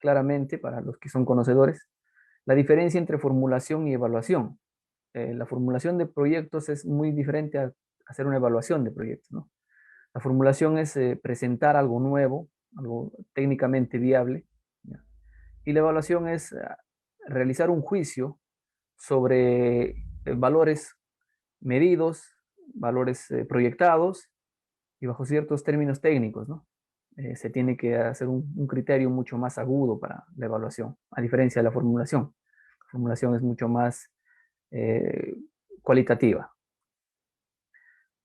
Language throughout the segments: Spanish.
claramente para los que son conocedores la diferencia entre formulación y evaluación. La formulación de proyectos es muy diferente a hacer una evaluación de proyectos, ¿no? La formulación es presentar algo nuevo, algo técnicamente viable, ¿ya? Y la evaluación es realizar un juicio sobre valores medidos, valores proyectados y bajo ciertos términos técnicos, ¿no? Se tiene que hacer un criterio mucho más agudo para la evaluación, a diferencia de la formulación. La formulación es mucho más eh, cualitativa.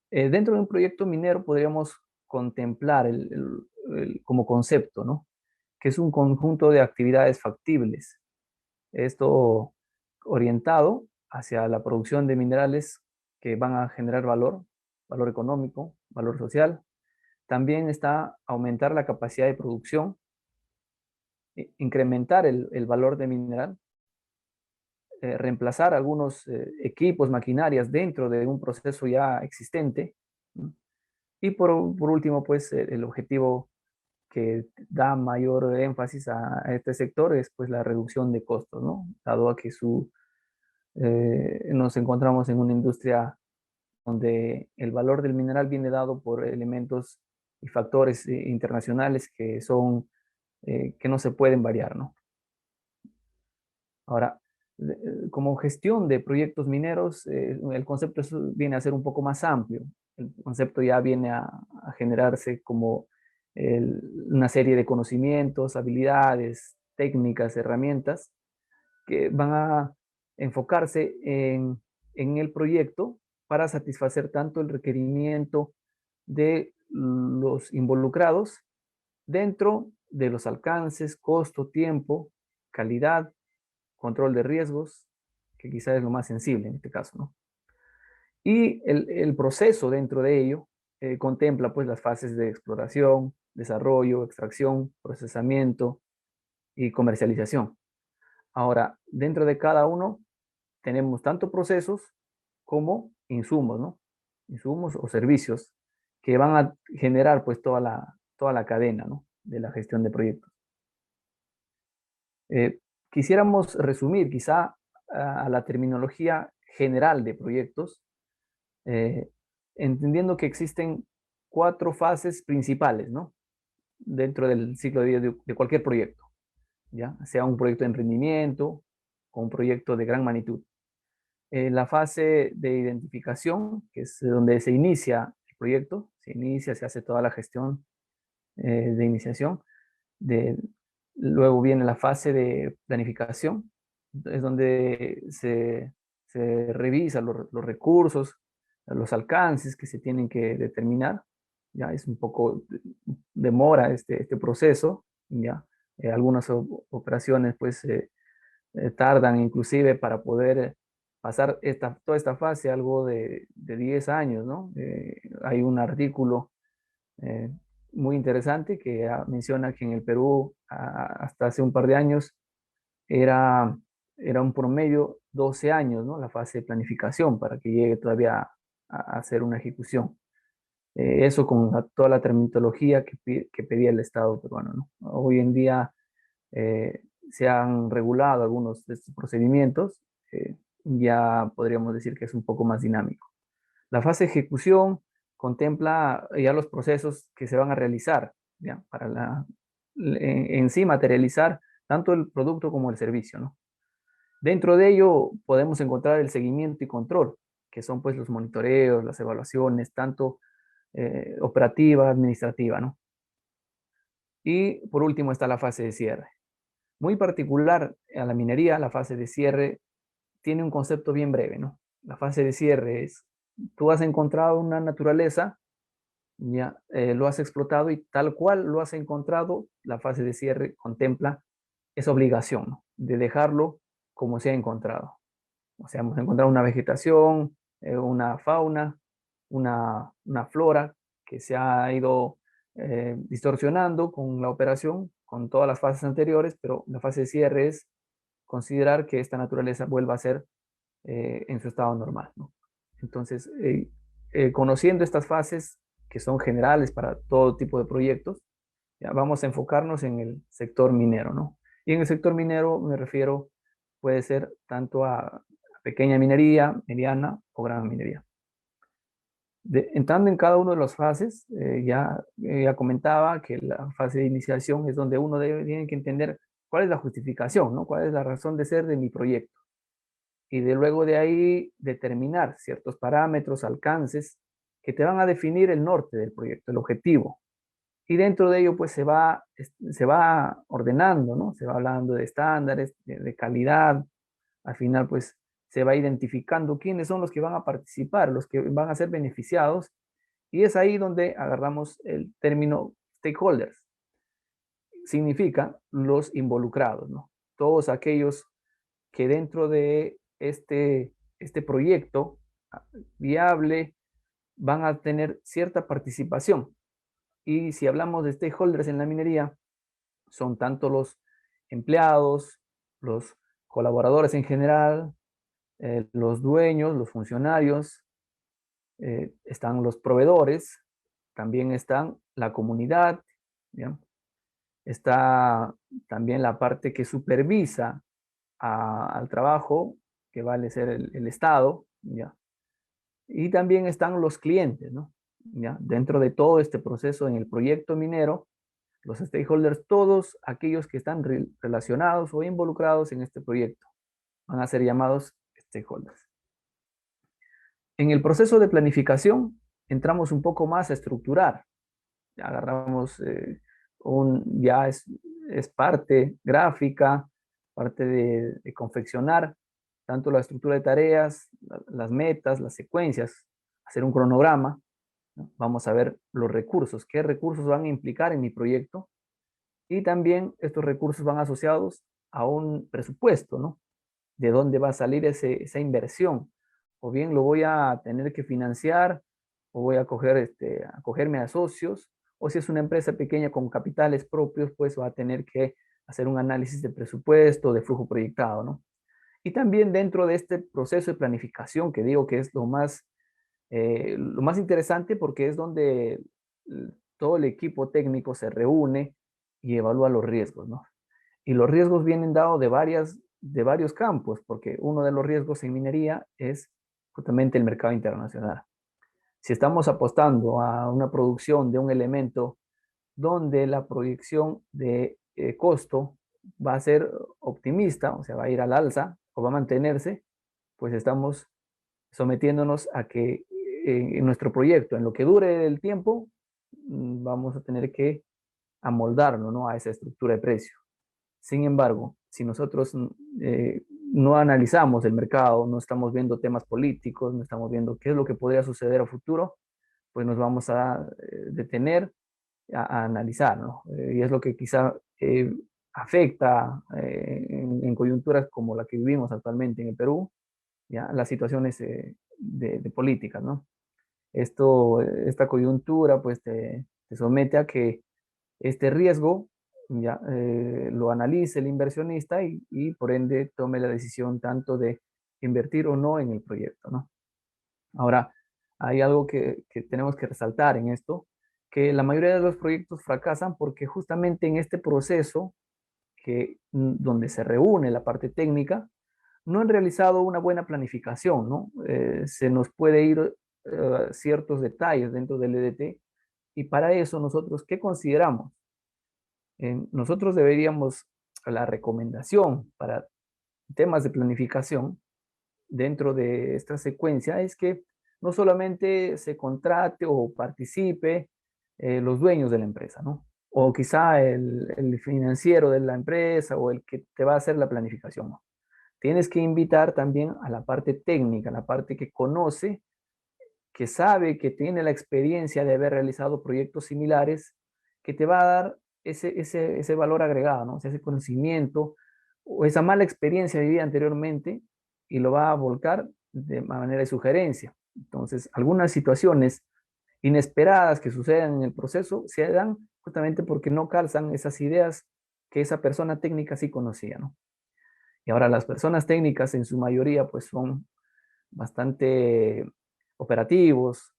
Dentro de un proyecto minero podríamos contemplar como concepto, ¿no? Que es un conjunto de actividades factibles. Esto orientado hacia la producción de minerales que van a generar valor, valor económico, valor social. También está aumentar la capacidad de producción, incrementar el valor de mineral, reemplazar algunos equipos, maquinarias dentro de un proceso ya existente, ¿no? Y por último, pues el objetivo que da mayor énfasis a este sector es pues la reducción de costos, ¿no? Dado a que nos encontramos en una industria donde el valor del mineral viene dado por elementos y factores internacionales que no se pueden variar, ¿no? Ahora, como gestión de proyectos mineros, el concepto viene a ser un poco más amplio. El concepto ya viene a generarse como una serie de conocimientos, habilidades, técnicas, herramientas que van a enfocarse en el proyecto para satisfacer tanto el requerimiento de los involucrados dentro de los alcances, costo, tiempo, calidad, control de riesgos, que quizás es lo más sensible en este caso, ¿no? Y el proceso dentro de ello contempla pues las fases de exploración, desarrollo, extracción, procesamiento y comercialización. Ahora, dentro de cada uno tenemos tanto procesos como insumos, ¿no? Insumos o servicios que van a generar pues toda la cadena, ¿no? De la gestión de proyectos. Quisiéramos resumir quizá a la terminología general de proyectos, eh, entendiendo que existen cuatro fases principales, ¿no? Dentro del ciclo de vida de cualquier proyecto, ¿ya? Sea un proyecto de emprendimiento o un proyecto de gran magnitud. La fase de identificación, que es donde se inicia el proyecto, se hace toda la gestión de iniciación. De, Luego viene la fase de planificación, es donde se revisan los recursos, los alcances que se tienen que determinar. Ya es un poco demora este proceso, ya. Algunas operaciones pues tardan inclusive para poder pasar toda esta fase, algo de 10 años, ¿no? Hay un artículo eh, muy interesante que menciona que en el Perú hasta hace un par de años era, era un promedio 12 años, ¿no? La fase de planificación para que llegue todavía a hacer una ejecución. Eso con toda la terminología que pedía el Estado peruano, ¿no? Hoy en día eh, se han regulado algunos de estos procedimientos, ya podríamos decir que es un poco más dinámico. La fase de ejecución contempla ya los procesos que se van a realizar, ¿ya? Para en sí materializar tanto el producto como el servicio, ¿no? Dentro de ello podemos encontrar el seguimiento y control, que son pues los monitoreos, las evaluaciones, tanto operativa, administrativa, ¿no? Y por último está la fase de cierre. Muy particular a la minería, la fase de cierre tiene un concepto bien breve, ¿no? La fase de cierre es, tú has encontrado una naturaleza, ya lo has explotado y tal cual lo has encontrado, la fase de cierre contempla esa obligación, ¿no? De dejarlo como se ha encontrado. O sea, hemos encontrado una vegetación, una fauna, una flora que se ha ido distorsionando con la operación, con todas las fases anteriores, pero la fase de cierre es considerar que esta naturaleza vuelva a ser en su estado normal, ¿no? Entonces, conociendo estas fases que son generales para todo tipo de proyectos, ya vamos a enfocarnos en el sector minero, ¿no? Y en el sector minero me refiero, puede ser tanto a pequeña minería, mediana o gran minería. Entrando en cada una de las fases, ya comentaba que la fase de iniciación es donde uno tiene que entender cuál es la justificación, ¿no? Cuál es la razón de ser de mi proyecto. Y luego de ahí determinar ciertos parámetros, alcances, que te van a definir el norte del proyecto, el objetivo. Y dentro de ello, pues se va ordenando, ¿no? Se va hablando de estándares, de calidad. Al final, pues se va identificando quiénes son los que van a participar, los que van a ser beneficiados. Y es ahí donde agarramos el término stakeholders. Significa los involucrados, ¿no? Todos aquellos que dentro de este proyecto viable van a tener cierta participación. Y si hablamos de stakeholders en la minería, son tanto los empleados, los colaboradores en general, los dueños, los funcionarios, están los proveedores, también están la comunidad, ¿ya? Está también la parte que supervisa al trabajo, que vale ser el Estado, ¿ya? Y también están los clientes, ¿no? ¿Ya? Dentro de todo este proceso en el proyecto minero, los stakeholders, todos aquellos que están relacionados o involucrados en este proyecto, van a ser llamados stakeholders. En el proceso de planificación, entramos un poco más a estructurar. Ya agarramos ya es parte gráfica, parte de confeccionar tanto la estructura de tareas, las metas, las secuencias, hacer un cronograma, ¿no? Vamos a ver los recursos, qué recursos van a implicar en mi proyecto, y también estos recursos van asociados a un presupuesto, ¿no? De dónde va a salir esa inversión. O bien lo voy a tener que financiar, o voy a acogerme a socios, o si es una empresa pequeña con capitales propios, pues va a tener que hacer un análisis de presupuesto, de flujo proyectado, ¿no? Y también dentro de este proceso de planificación, que digo que es lo más interesante, porque es donde todo el equipo técnico se reúne y evalúa los riesgos, ¿no? Y los riesgos vienen dados de varios campos, porque uno de los riesgos en minería es justamente el mercado internacional. Si estamos apostando a una producción de un elemento donde la proyección de costo va a ser optimista, o sea, va a ir al alza o va a mantenerse, pues estamos sometiéndonos a que en nuestro proyecto, en lo que dure el tiempo, vamos a tener que amoldarnos, ¿no? A esa estructura de precio. Sin embargo, si nosotros no analizamos el mercado, no estamos viendo temas políticos, no estamos viendo qué es lo que podría suceder a futuro, pues nos vamos a detener a analizar, ¿no? Y es lo que quizá afecta en coyunturas como la que vivimos actualmente en el Perú, ¿ya? Las situaciones de políticas, ¿no? Esta coyuntura pues te somete a que este riesgo ya lo analice el inversionista y por ende tome la decisión tanto de invertir o no en el proyecto, ¿no? Ahora, hay algo que tenemos que resaltar en esto, que la mayoría de los proyectos fracasan porque justamente en este proceso donde se reúne la parte técnica, no han realizado una buena planificación, ¿no? Se nos puede ir ciertos detalles dentro del EDT, y para eso nosotros, ¿qué consideramos? Nosotros deberíamos, la recomendación para temas de planificación dentro de esta secuencia es que no solamente se contrate o participe los dueños de la empresa, ¿no? O quizá el financiero de la empresa o el que te va a hacer la planificación, ¿no? Tienes que invitar también a la parte técnica, a la parte que conoce, que sabe, que tiene la experiencia de haber realizado proyectos similares, que te va a dar ese valor agregado, ¿no? O sea, ese conocimiento o esa mala experiencia vivida anteriormente, y lo va a volcar de manera de sugerencia. Entonces, algunas situaciones inesperadas que suceden en el proceso se dan justamente porque no calzan esas ideas que esa persona técnica sí conocía, ¿no? Y ahora las personas técnicas en su mayoría pues son bastante operativos,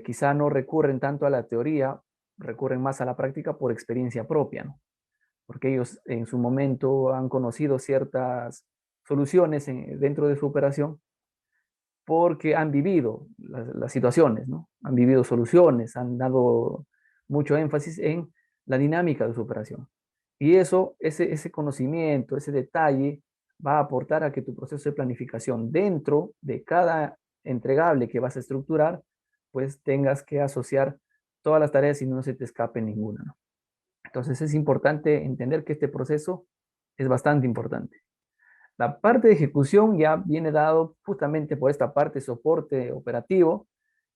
quizá no recurren tanto a la teoría, recurren más a la práctica por experiencia propia, ¿no? porque ellos en su momento han conocido ciertas soluciones dentro de su operación, porque han vivido las situaciones, ¿no? Han vivido soluciones, han dado mucho énfasis en la dinámica de su operación. Y eso, ese conocimiento, ese detalle, va a aportar a que tu proceso de planificación dentro de cada entregable que vas a estructurar, pues tengas que asociar todas las tareas y no se te escape ninguna, ¿no? Entonces es importante entender que este proceso es bastante importante. La parte de ejecución ya viene dado justamente por esta parte de soporte operativo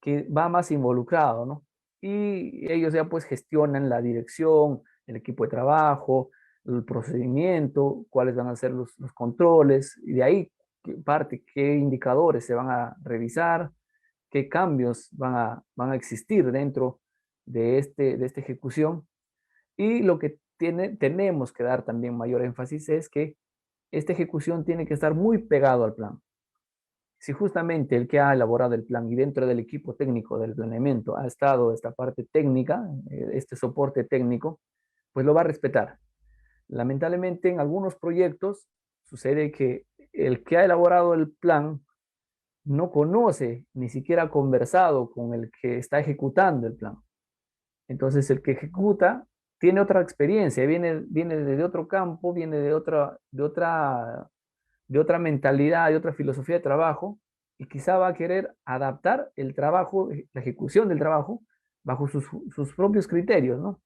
que va más involucrado, ¿no? Y ellos ya pues gestionan la dirección, el equipo de trabajo, el procedimiento, cuáles van a ser los controles, y de ahí parte qué indicadores se van a revisar, qué cambios van a existir dentro de esta ejecución. Y lo que tenemos que dar también mayor énfasis es que esta ejecución tiene que estar muy pegado al plan. Si justamente el que ha elaborado el plan y dentro del equipo técnico del planeamiento ha estado esta parte técnica, este soporte técnico, pues lo va a respetar. Lamentablemente en algunos proyectos sucede que el que ha elaborado el plan no conoce, ni siquiera ha conversado con el que está ejecutando el plan. Entonces el que ejecuta tiene otra experiencia, viene de otro campo, viene de otra mentalidad, de otra filosofía de trabajo, y quizá va a querer adaptar el trabajo, la ejecución del trabajo, bajo sus propios criterios, ¿no?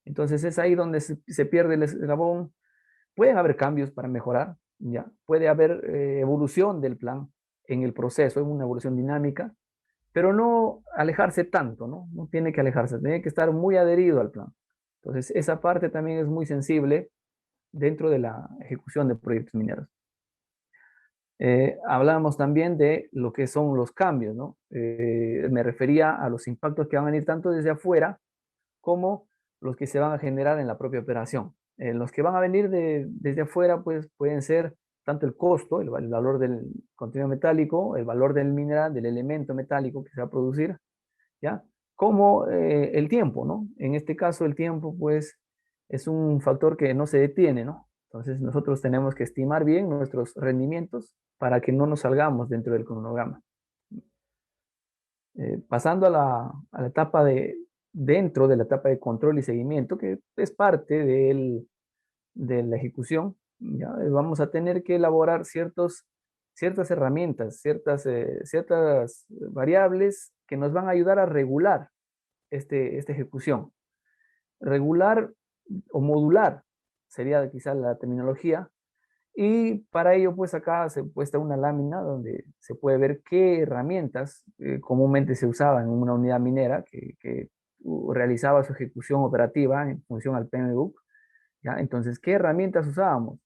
Entonces es ahí donde se pierde el eslabón. Pueden haber cambios para mejorar, ¿ya? Puede haber evolución del plan en el proceso, en una evolución dinámica, pero no alejarse tanto, ¿no? No tiene que alejarse, tiene que estar muy adherido al plan. Entonces, esa parte también es muy sensible dentro de la ejecución de proyectos mineros. Hablábamos también de lo que son los cambios, ¿no? Me refería a los impactos que van a venir tanto desde afuera como los que se van a generar en la propia operación. Los que van a venir desde afuera, pues pueden ser tanto el costo, el valor del contenido metálico, el valor del mineral, del elemento metálico que se va a producir, ¿ya? Como el tiempo, ¿no? En este caso, el tiempo, pues, es un factor que no se detiene, ¿no? Entonces, nosotros tenemos que estimar bien nuestros rendimientos para que no nos salgamos dentro del cronograma. Pasando a la etapa dentro de la etapa de control y seguimiento, que es parte de la ejecución, ¿ya? Vamos a tener que elaborar ciertas herramientas, ciertas variables que nos van a ayudar a regular esta ejecución. Regular o modular sería quizá la terminología. Y para ello, pues acá se puesta una lámina donde se puede ver qué herramientas comúnmente se usaban en una unidad minera que realizaba su ejecución operativa en función al PMBOK, ¿ya? Entonces, ¿qué herramientas usábamos?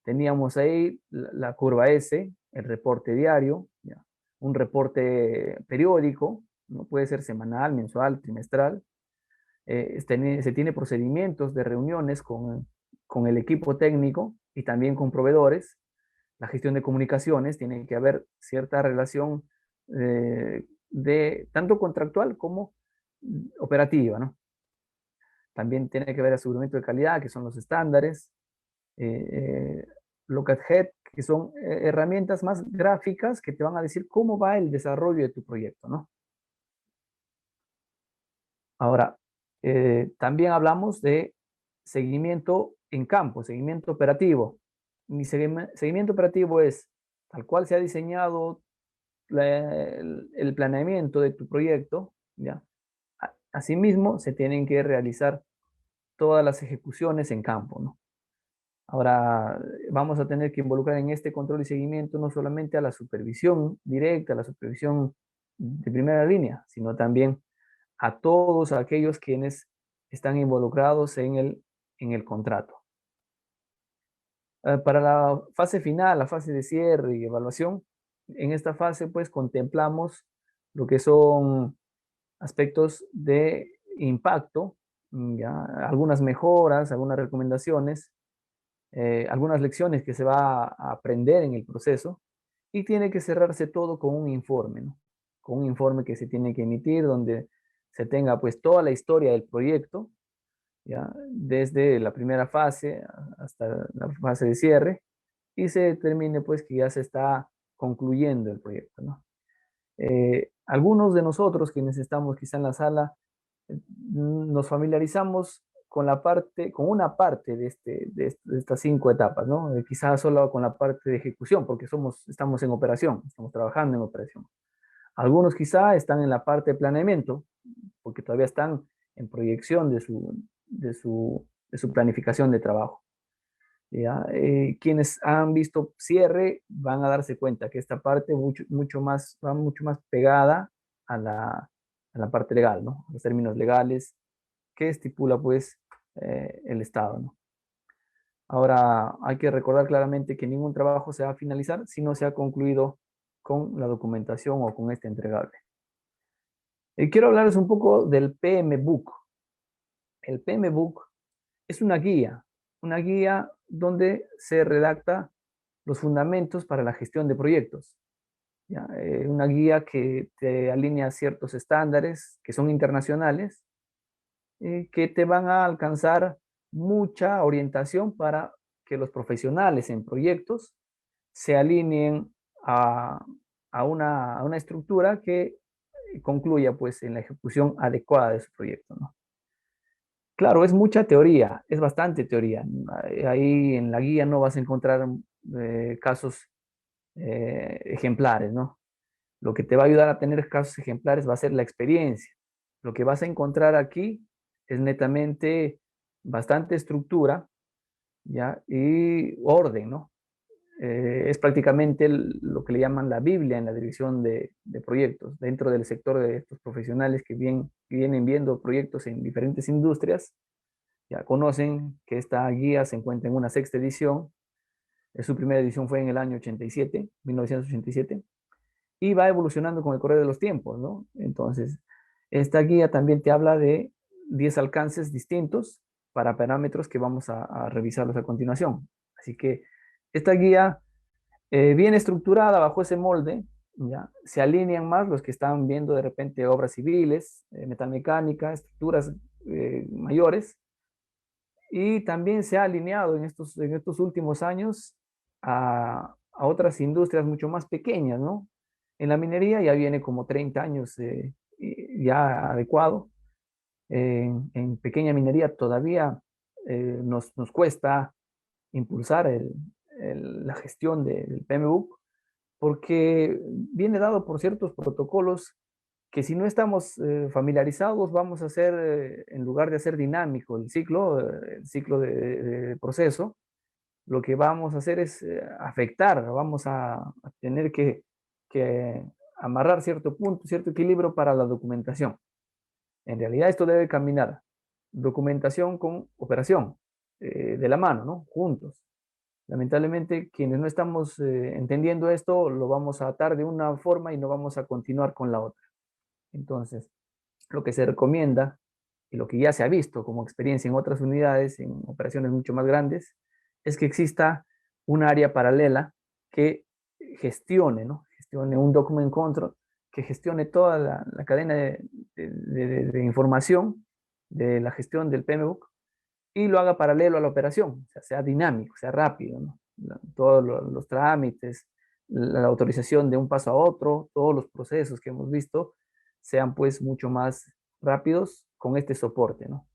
Teníamos ahí la curva S, el reporte diario, ¿ya? Un reporte periódico, ¿no? Puede ser semanal, mensual, trimestral. Se tiene procedimientos de reuniones con el equipo técnico y también con proveedores. La gestión de comunicaciones, tiene que haber cierta relación de tanto contractual como operativa, ¿no? También tiene que haber aseguramiento de calidad, que son los estándares, eh, eh, Look Ahead, que son herramientas más gráficas que te van a decir cómo va el desarrollo de tu proyecto, ¿no? Ahora, también hablamos de seguimiento en campo, seguimiento operativo. Mi seguimiento operativo es tal cual se ha diseñado el planeamiento de tu proyecto, ¿ya? Asimismo, se tienen que realizar todas las ejecuciones en campo, ¿no? Ahora, vamos a tener que involucrar en este control y seguimiento no solamente a la supervisión directa, a la supervisión de primera línea, sino también a todos aquellos quienes están involucrados en el contrato. Para la fase final, la fase de cierre y evaluación, en esta fase pues contemplamos lo que son aspectos de impacto, ¿ya? Algunas mejoras, algunas recomendaciones, algunas lecciones que se va a aprender en el proceso, y tiene que cerrarse todo con un informe, ¿no? Con un informe que se tiene que emitir donde se tenga pues toda la historia del proyecto, ¿ya? Desde la primera fase hasta la fase de cierre y se determine pues que ya se está concluyendo el proyecto, ¿no? Algunos de nosotros quienes estamos quizá en la sala nos familiarizamos con la parte, con una parte de estas 5 etapas, ¿no? Quizás solo con la parte de ejecución, porque estamos en operación, estamos trabajando en operación. Algunos quizá están en la parte de planeamiento, porque todavía están en proyección de su planificación de trabajo. ¿Ya? Quienes han visto cierre van a darse cuenta que esta parte va mucho más pegada a la parte legal, ¿no? Los términos legales que estipula pues el Estado, ¿no? Ahora hay que recordar claramente que ningún trabajo se va a finalizar si no se ha concluido con la documentación o con este entregable. Quiero hablarles un poco del PMBOK. El PMBOK es una guía donde se redacta los fundamentos para la gestión de proyectos. ¿Ya? Una guía que te alinea ciertos estándares que son internacionales, que te van a alcanzar mucha orientación para que los profesionales en proyectos se alineen a, a una estructura que concluya pues en la ejecución adecuada de su proyecto, ¿no? Claro, es mucha teoría, es bastante teoría. Ahí en la guía no vas a encontrar casos ejemplares, ¿no? Lo que te va a ayudar a tener casos ejemplares va a ser la experiencia. Lo que vas a encontrar aquí es netamente bastante estructura, ¿ya? Y orden, ¿no? Es prácticamente lo que le llaman la Biblia en la dirección de proyectos. Dentro del sector de estos profesionales que vienen viendo proyectos en diferentes industrias, ya conocen que esta guía se encuentra en una 6ª edición. Su primera edición fue en el año 87, 1987, y va evolucionando con el correr de los tiempos, ¿no? Entonces, esta guía también te habla de 10 alcances distintos para parámetros que vamos a revisarlos a continuación. Así que esta guía, bien estructurada bajo ese molde, ¿ya? Se alinean más los que están viendo de repente obras civiles, metalmecánica, estructuras mayores, y también se ha alineado en estos últimos años a otras industrias mucho más pequeñas, ¿no? En la minería ya viene como 30 años ya adecuado. En pequeña minería todavía nos cuesta impulsar la gestión del PMBOK porque viene dado por ciertos protocolos que si no estamos familiarizados, vamos a hacer, en lugar de hacer dinámico el ciclo de proceso, lo que vamos a hacer es afectar, vamos a tener que amarrar cierto punto, cierto equilibrio para la documentación. En realidad esto debe caminar documentación con operación, de la mano, ¿no? Juntos. Lamentablemente, quienes no estamos entendiendo esto, lo vamos a atar de una forma y no vamos a continuar con la otra. Entonces, lo que se recomienda y lo que ya se ha visto como experiencia en otras unidades, en operaciones mucho más grandes, es que exista un área paralela que gestione, ¿no? Gestione un document control, que gestione toda la cadena de información de la gestión del PMBOK y lo haga paralelo a la operación, o sea dinámico, sea rápido, ¿no? Todos los trámites, la autorización de un paso a otro, todos los procesos que hemos visto sean pues mucho más rápidos con este soporte, ¿no?